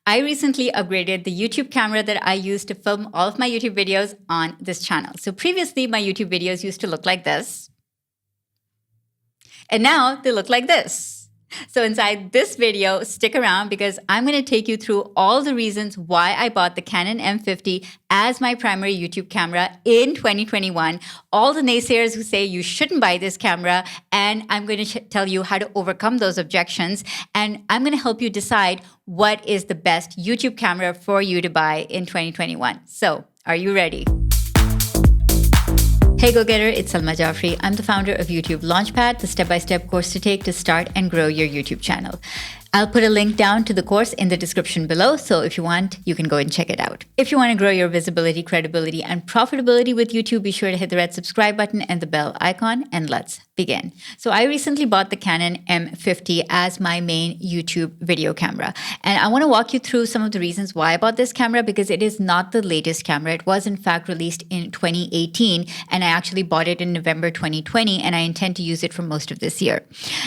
I recently upgraded the YouTube camera that I use to film all of my YouTube videos on this channel. So previously, my YouTube videos used to look like this. And now they look like this. So inside this video, stick around because I'm going to take you through all the reasons why I bought the Canon M50 as my primary YouTube camera in 2021, all the naysayers who say you shouldn't buy this camera, and I'm going to tell you how to overcome those objections, and I'm going to help you decide what is the best YouTube camera for you to buy in 2021. So, are you ready? Hey go-getter, it's Salma Jafri. I'm the founder of YouTube Launchpad, the step-by-step course to take to start and grow your YouTube channel. I'll put a link down to the course in the description below, so if you want, you can go and check it out. If you want to grow your visibility, credibility, and profitability with YouTube, be sure to hit the red subscribe button and the bell icon, and let's begin. So I recently bought the Canon M50 as my main YouTube video camera. And I want to walk you through some of the reasons why I bought this camera, because it is not the latest camera. It was in fact released in 2018, and I actually bought it in November 2020, and I intend to use it for most of this year.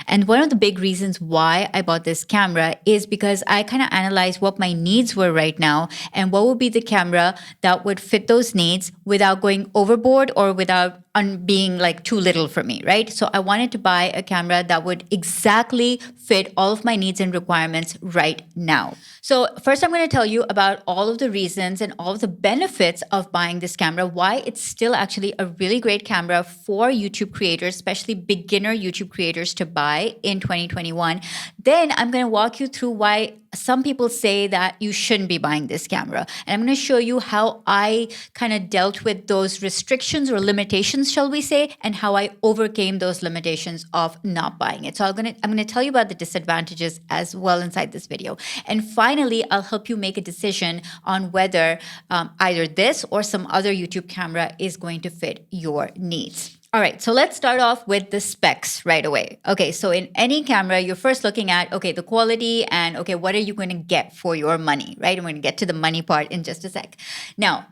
And one of the big reasons why I bought this camera is because I kind of analyzed what my needs were right now and what would be the camera that would fit those needs without going overboard or without being like too little for me, right? So I wanted to buy a camera that would exactly fit all of my needs and requirements right now. So first, I'm going to tell you about all of the reasons and all of the benefits of buying this camera, why it's still actually a really great camera for YouTube creators, especially beginner YouTube creators to buy in 2021. Then I'm going to walk you through why some people say that you shouldn't be buying this camera. And I'm going to show you how I kind of dealt with those restrictions or limitations, shall we say, and how I overcame those limitations of not buying it. So I'm going to tell you about the disadvantages as well inside this video. And finally, I'll help you make a decision on whether either this or some other YouTube camera is going to fit your needs. All right, so let's start off with the specs right away. Okay, so in any camera, you're first looking at, okay, the quality and, okay, what are you going to get for your money, right? I'm going to get to the money part in just a sec. Now,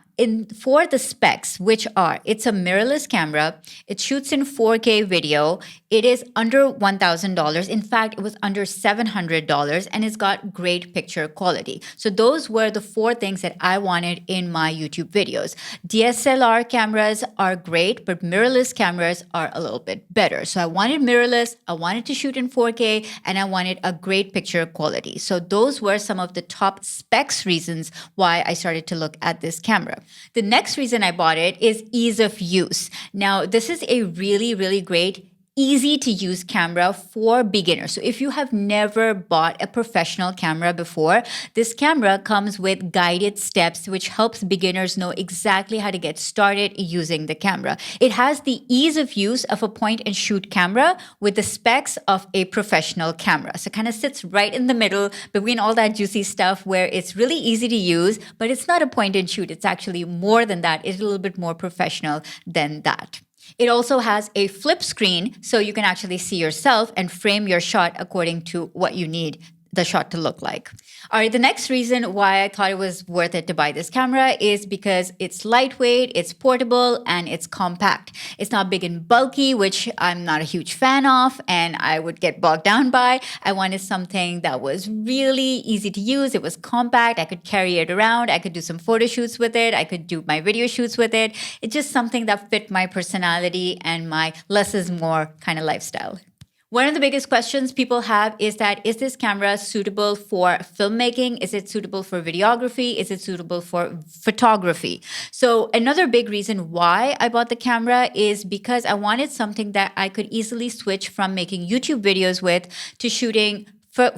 for the specs, which are, it's a mirrorless camera, it shoots in 4K video, it is under $1,000. In fact, it was under $700, and it's got great picture quality. So those were the four things that I wanted in my YouTube videos. DSLR cameras are great, but mirrorless cameras are a little bit better. So I wanted mirrorless, I wanted to shoot in 4K, and I wanted a great picture quality. So those were some of the top specs reasons why I started to look at this camera. The next reason I bought it is ease of use. Now, this is a really, really great easy to use camera for beginners. So if you have never bought a professional camera before, this camera comes with guided steps which helps beginners know exactly how to get started using the camera. It has the ease of use of a point and shoot camera with the specs of a professional camera. So it kind of sits right in the middle between all that juicy stuff where it's really easy to use, but it's not a point and shoot. It's actually more than that. It's a little bit more professional than that. It also has a flip screen, so you can actually see yourself and frame your shot according to what you need the shot to look like. All right, the next reason why I thought it was worth it to buy this camera is because it's lightweight, it's portable, and it's compact. It's not big and bulky, which I'm not a huge fan of, and I would get bogged down by. I wanted something that was really easy to use. It was compact. I could carry it around. I could do some photo shoots with it. I could do my video shoots with it. It's just something that fit my personality and my less is more kind of lifestyle. One of the biggest questions people have is that, is this camera suitable for filmmaking? Is it suitable for videography? Is it suitable for photography? So another big reason why I bought the camera is because I wanted something that I could easily switch from making YouTube videos with to shooting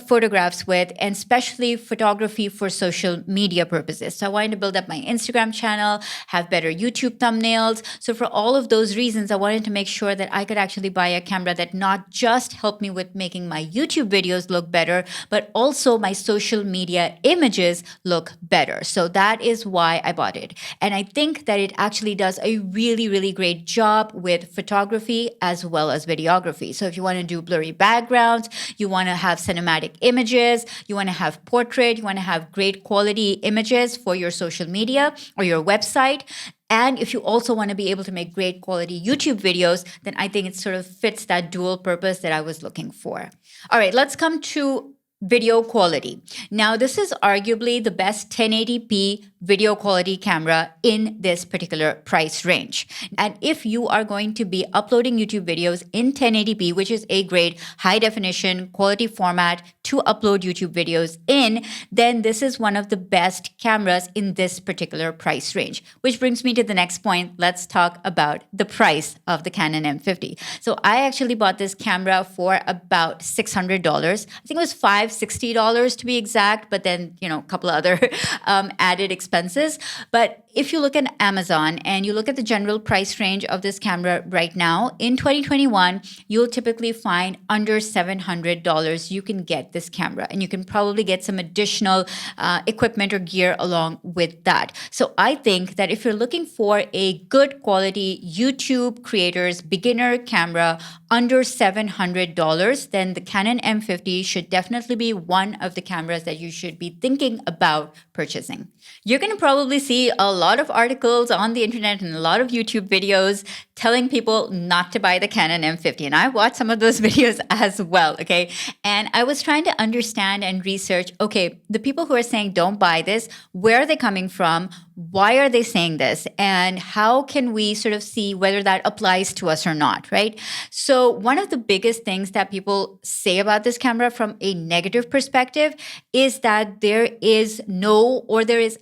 photographs with, and especially photography for social media purposes. So I wanted to build up my Instagram channel, have better YouTube thumbnails. So for all of those reasons, I wanted to make sure that I could actually buy a camera that not just helped me with making my YouTube videos look better, but also my social media images look better. So that is why I bought it. And I think that it actually does a really, really great job with photography as well as videography. So if you want to do blurry backgrounds, you want to have cinematic images, you want to have portrait, you want to have great quality images for your social media or your website. And if you also want to be able to make great quality YouTube videos, then I think it sort of fits that dual purpose that I was looking for. All right, let's come to video quality. Now, this is arguably the best 1080p video quality camera in this particular price range. And if you are going to be uploading YouTube videos in 1080p, which is a great high definition quality format to upload YouTube videos in, then this is one of the best cameras in this particular price range. Which brings me to the next point. Let's talk about the price of the Canon M50. So I actually bought this camera for about $600. I think it was $560 to be exact, but then, a couple of other added expenses. But if you look at Amazon and you look at the general price range of this camera right now, in 2021, you'll typically find under $700 you can get this camera. And you can probably get some additional equipment or gear along with that. So I think that if you're looking for a good quality YouTube creator's beginner camera under $700, then the Canon M50 should definitely be one of the cameras that you should be thinking about purchasing. You're going to probably see a lot of articles on the internet and a lot of YouTube videos telling people not to buy the Canon M50. And I watched some of those videos as well, okay? And I was trying to understand and research, okay, the people who are saying don't buy this, where are they coming from? Why are they saying this? And how can we sort of see whether that applies to us or not, right? So one of the biggest things that people say about this camera from a negative perspective is that there is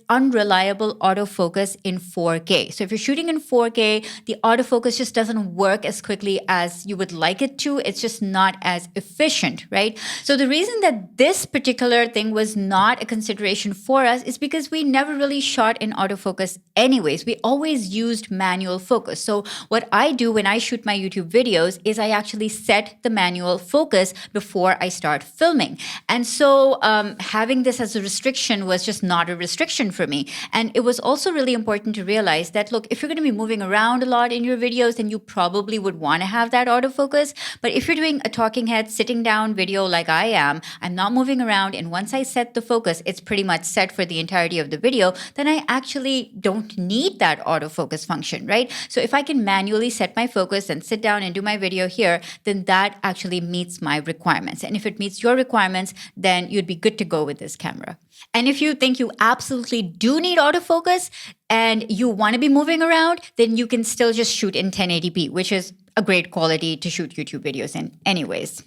unreliable autofocus in 4K. So if you're shooting in 4K, the autofocus just doesn't work as quickly as you would like it to. It's just not as efficient, right? So the reason that this particular thing was not a consideration for us is because we never really shot in autofocus anyways. We always used manual focus. So what I do when I shoot my YouTube videos is I actually set the manual focus before I start filming. And so having this as a restriction was just not a restriction for me. And it was also really important to realize that, look, if you're going to be moving around a lot in your videos, then you probably would want to have that autofocus. But if you're doing a talking head, sitting down video like I am, I'm not moving around. And once I set the focus, it's pretty much set for the entirety of the video, then I actually don't need that autofocus function, right? So if I can manually set my focus and sit down and do my video here, then that actually meets my requirements. And if it meets your requirements, then you'd be good to go with this camera. And if you think you absolutely do need autofocus and you want to be moving around, then you can still just shoot in 1080p, which is a great quality to shoot YouTube videos in anyways.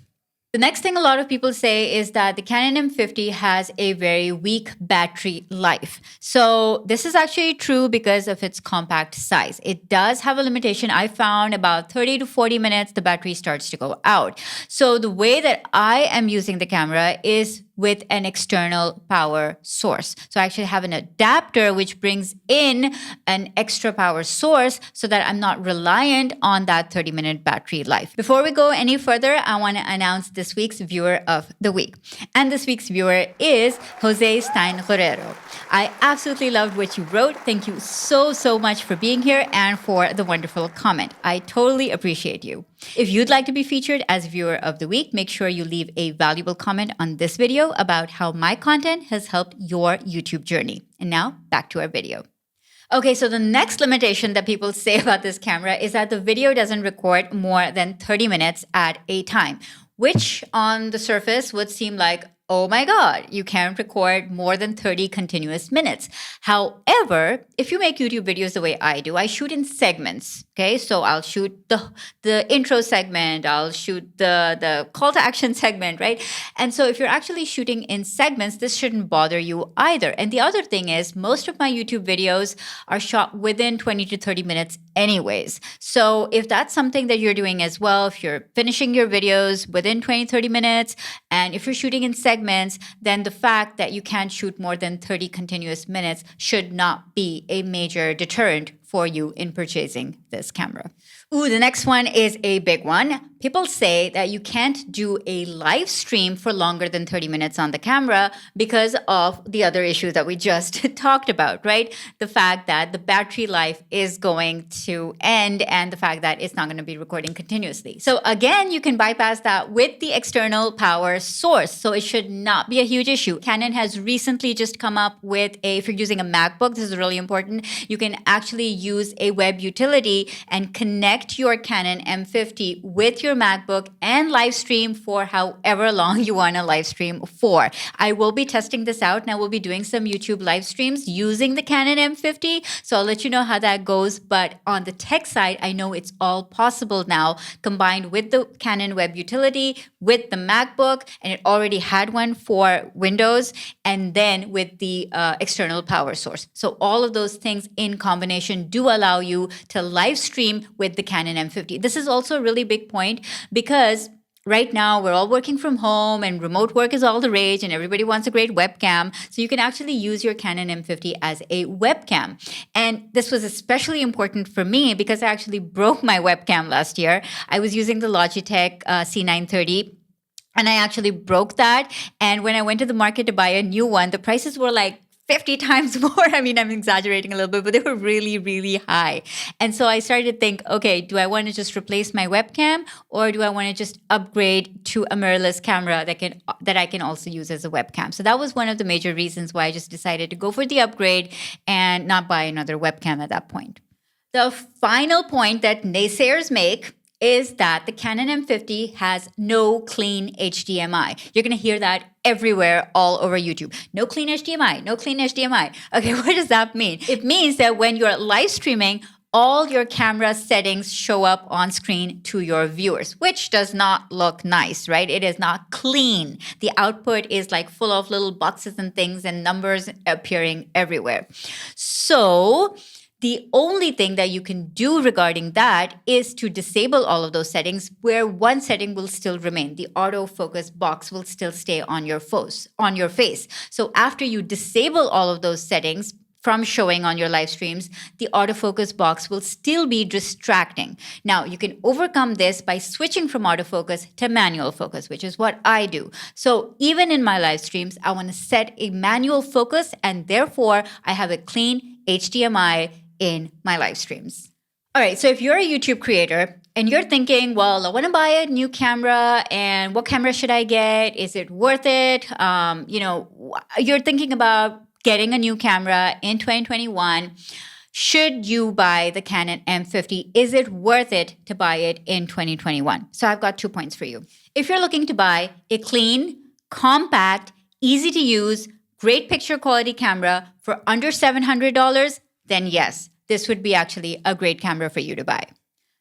The next thing a lot of people say is that the Canon M50 has a very weak battery life. So this is actually true because of its compact size. It does have a limitation. I found about 30 to 40 minutes, the battery starts to go out. So the way that I am using the camera is with an external power source. So I actually have an adapter which brings in an extra power source so that I'm not reliant on that 30-minute battery life. Before we go any further, I want to announce this week's viewer of the week. And this week's viewer is Jose Stein Guerrero. I absolutely loved what you wrote. Thank you so much for being here and for the wonderful comment. I totally appreciate you. If you'd like to be featured as viewer of the week, make sure you leave a valuable comment on this video about how my content has helped your YouTube journey. And now back to our video. Okay, so the next limitation that people say about this camera is that the video doesn't record more than 30 minutes at a time, which on the surface would seem like, oh my God, you can't record more than 30 continuous minutes. However, if you make YouTube videos the way I do, I shoot in segments, okay? So I'll shoot the intro segment, I'll shoot the call to action segment, right? And so if you're actually shooting in segments, this shouldn't bother you either. And the other thing is most of my YouTube videos are shot within 20 to 30 minutes anyways. So if that's something that you're doing as well, if you're finishing your videos within 20, 30 minutes, and if you're shooting in segments, then the fact that you can't shoot more than 30 continuous minutes should not be a major deterrent for you in purchasing this camera. Ooh, the next one is a big one. People say that you can't do a live stream for longer than 30 minutes on the camera because of the other issue that we just talked about, right? The fact that the battery life is going to end and the fact that it's not going to be recording continuously. So again, you can bypass that with the external power source. So it should not be a huge issue. Canon has recently just come up with if you're using a MacBook, this is really important, you can actually use a web utility and connect your Canon M50 with your MacBook and live stream for however long you want to live stream for. I will be testing this out and I will be doing some YouTube live streams using the Canon M50. So I'll let you know how that goes. But on the tech side, I know it's all possible now, combined with the Canon web utility, with the MacBook, and it already had one for Windows, and then with the external power source. So all of those things in combination do allow you to live stream with the Canon M50. This is also a really big point because right now we're all working from home and remote work is all the rage and everybody wants a great webcam. So you can actually use your Canon M50 as a webcam. And this was especially important for me because I actually broke my webcam last year. I was using the Logitech C930. And I actually broke that. And when I went to the market to buy a new one, the prices were like 50 times more. I mean, I'm exaggerating a little bit, but they were really, really high. And so I started to think, okay, do I want to just replace my webcam or do I want to just upgrade to a mirrorless camera that I can also use as a webcam? So that was one of the major reasons why I just decided to go for the upgrade and not buy another webcam at that point. The final point that naysayers make is that the Canon M50 has no clean HDMI. You're going to hear that everywhere, all over YouTube. No clean HDMI, no clean HDMI. Okay, what does that mean? It means that when you're live streaming, all your camera settings show up on screen to your viewers, which does not look nice, right? It is not clean. The output is like full of little boxes and things and numbers appearing everywhere. So the only thing that you can do regarding that is to disable all of those settings where one setting will still remain. The autofocus box will still stay on your face. So after you disable all of those settings from showing on your live streams, the autofocus box will still be distracting. Now, you can overcome this by switching from autofocus to manual focus, which is what I do. So even in my live streams, I want to set a manual focus, and therefore I have a clean HDMI in my live streams. All right, so if you're a YouTube creator and you're thinking, well, I want to buy a new camera and what camera should I get? Is it worth it? You're thinking about getting a new camera in 2021. Should you buy the Canon M50? Is it worth it to buy it in 2021? So I've got 2 points for you. If you're looking to buy a clean, compact, easy to use, great picture quality camera for under $700, then yes, this would be actually a great camera for you to buy.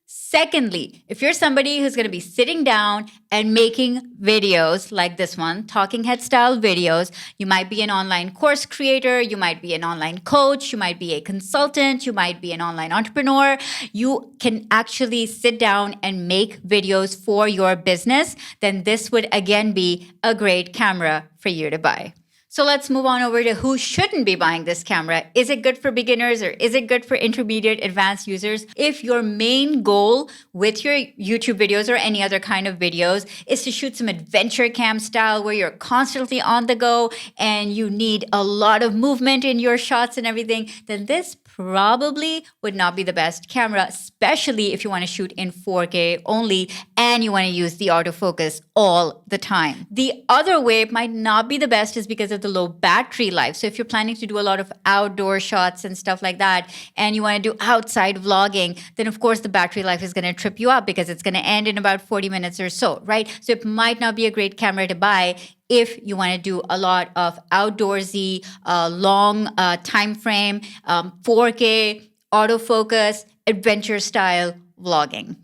Secondly, if you're somebody who's going to be sitting down and making videos like this one, talking head style videos, you might be an online course creator, you might be an online coach, you might be a consultant, you might be an online entrepreneur, you can actually sit down and make videos for your business, then this would again be a great camera for you to buy. So let's move on over to who shouldn't be buying this camera. Is it good for beginners or is it good for intermediate advanced users? If your main goal with your YouTube videos or any other kind of videos is to shoot some adventure cam style where you're constantly on the go and you need a lot of movement in your shots and everything, then this probably would not be the best camera, especially if you want to shoot in 4K only and you want to use the autofocus all the time. The other way it might not be the best is because of the low battery life. So if you're planning to do a lot of outdoor shots and stuff like that, and you want to do outside vlogging, then of course the battery life is going to trip you up because it's going to end in about 40 minutes or so, right? So it might not be a great camera to buy if you want to do a lot of outdoorsy, long time frame, 4K, autofocus, adventure style vlogging.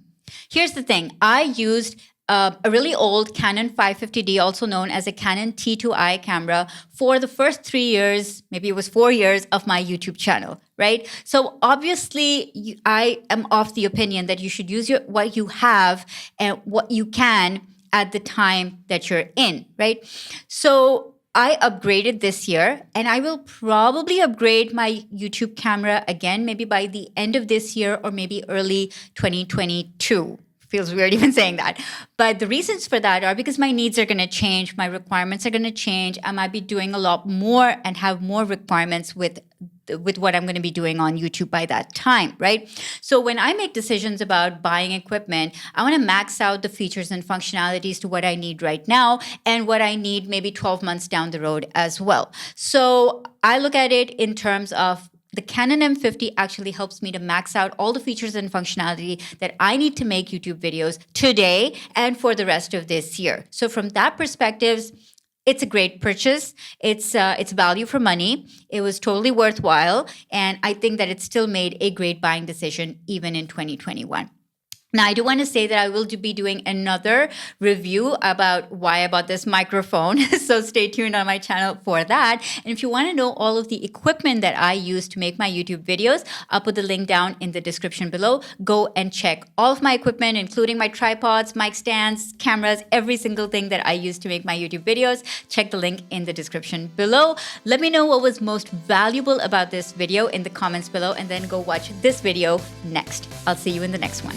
Here's the thing. I used a really old Canon 550D, also known as a Canon T2i camera, for the first 3 years, maybe it was 4 years of my YouTube channel, right? So obviously, I am of the opinion that you should use what you have and what you can at the time that you're in, right? So I upgraded this year and I will probably upgrade my YouTube camera again, maybe by the end of this year or maybe early 2022. Feels weird even saying that. But the reasons for that are because my needs are going to change, my requirements are going to change. I might be doing a lot more and have more requirements with what I'm going to be doing on YouTube by that time, right? So when I make decisions about buying equipment, I want to max out the features and functionalities to what I need right now and what I need maybe 12 months down the road as well. So I look at it in terms of The Canon M50 actually helps me to max out all the features and functionality that I need to make YouTube videos today and for the rest of this year. So from that perspective, it's a great purchase. It's value for money. It was totally worthwhile. And I think that it still made a great buying decision even in 2021. Now, I do want to say that I will be doing another review about why I bought this microphone. So stay tuned on my channel for that. And if you want to know all of the equipment that I use to make my YouTube videos, I'll put the link down in the description below. Go and check all of my equipment, including my tripods, mic stands, cameras, every single thing that I use to make my YouTube videos. Check the link in the description below. Let me know what was most valuable about this video in the comments below, and then go watch this video next. I'll see you in the next one.